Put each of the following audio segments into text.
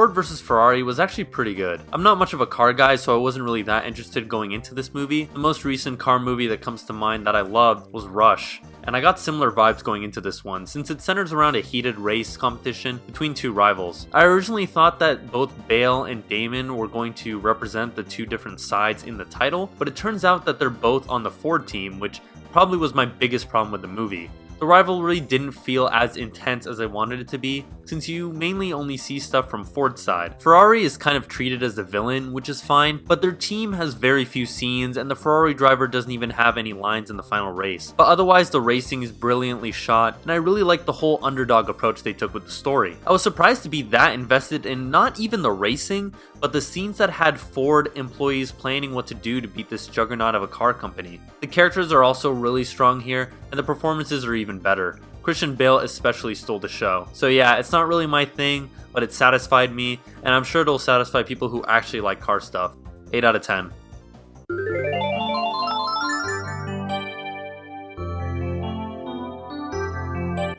Ford versus Ferrari was actually pretty good. I'm not much of a car guy, so I wasn't really that interested going into this movie. The most recent car movie that comes to mind that I loved was Rush, and I got similar vibes going into this one, since it centers around a heated race competition between two rivals. I originally thought that both Bale and Damon were going to represent the two different sides in the title, but it turns out that they're both on the Ford team, which probably was my biggest problem with the movie. The rivalry didn't feel as intense as I wanted it to be, since you mainly only see stuff from Ford's side. Ferrari is kind of treated as the villain, which is fine, but their team has very few scenes and the Ferrari driver doesn't even have any lines in the final race. But otherwise the racing is brilliantly shot, and I really like the whole underdog approach they took with the story. I was surprised to be that invested in not even the racing, but the scenes that had Ford employees planning what to do to beat this juggernaut of a car company. The characters are also really strong here, and the performances are even better. Christian Bale especially stole the show. So yeah, it's not really my thing, but it satisfied me, and I'm sure it'll satisfy people who actually like car stuff. 8 out of 10.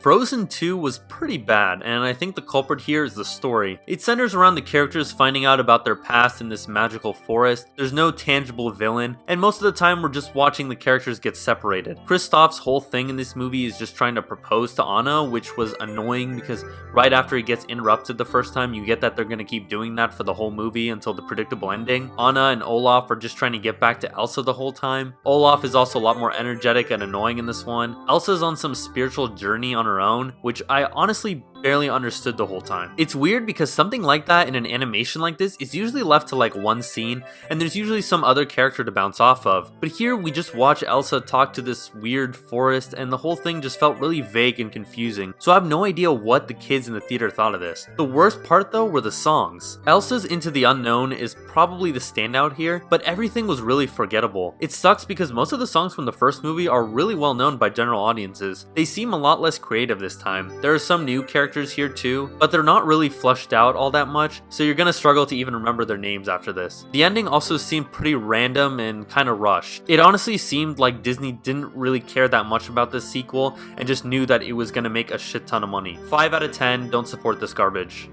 Frozen 2 was pretty bad, and I think the culprit here is the story. It centers around the characters finding out about their past in this magical forest. There's no tangible villain, and most of the time we're just watching the characters get separated. Kristoff's whole thing in this movie is just trying to propose to Anna, which was annoying because right after he gets interrupted the first time, you get that they're gonna keep doing that for the whole movie until the predictable ending. Anna and Olaf are just trying to get back to Elsa the whole time. Olaf is also a lot more energetic and annoying in this one. Elsa's on some spiritual journey on her own, which I honestly barely understood the whole time. It's weird because something like that in an animation like this is usually left to like one scene, and there's usually some other character to bounce off of. But here we just watch Elsa talk to this weird forest, and the whole thing just felt really vague and confusing, so I have no idea what the kids in the theater thought of this. The worst part though were the songs. Elsa's Into the Unknown is probably the standout here, but everything was really forgettable. It sucks because most of the songs from the first movie are really well known by general audiences. They seem a lot less creative this time. There are some new characters here too, but they're not really fleshed out all that much, so you're gonna struggle to even remember their names after this. The ending also seemed pretty random and kind of rushed. It honestly seemed like Disney didn't really care that much about this sequel and just knew that it was gonna make a shit ton of money. 5 out of 10, don't support this garbage.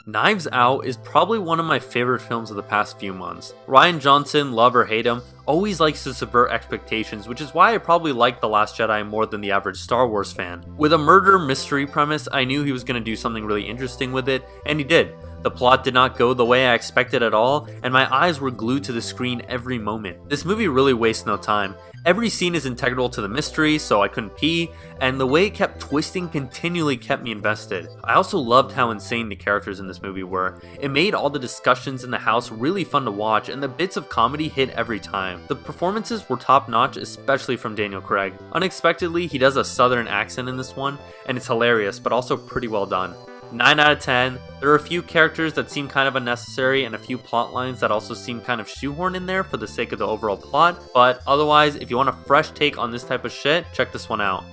Knives Out is probably one of my favorite films of the past few months. Rian Johnson, love or hate him, always likes to subvert expectations, which is why I probably like The Last Jedi more than the average Star Wars fan. With a murder mystery premise, I knew he was going to do something really interesting with it, and he did. The plot did not go the way I expected at all, and my eyes were glued to the screen every moment. This movie really wastes no time. Every scene is integral to the mystery, so I couldn't pee, and the way it kept twisting continually kept me invested. I also loved how insane the characters in this movie were. It made all the discussions in the house really fun to watch, and the bits of comedy hit every time. The performances were top notch, especially from Daniel Craig. Unexpectedly, he does a southern accent in this one, and it's hilarious, but also pretty well done. 9 out of 10. There are a few characters that seem kind of unnecessary and a few plot lines that also seem kind of shoehorned in there for the sake of the overall plot, but otherwise, if you want a fresh take on this type of shit, check this one out.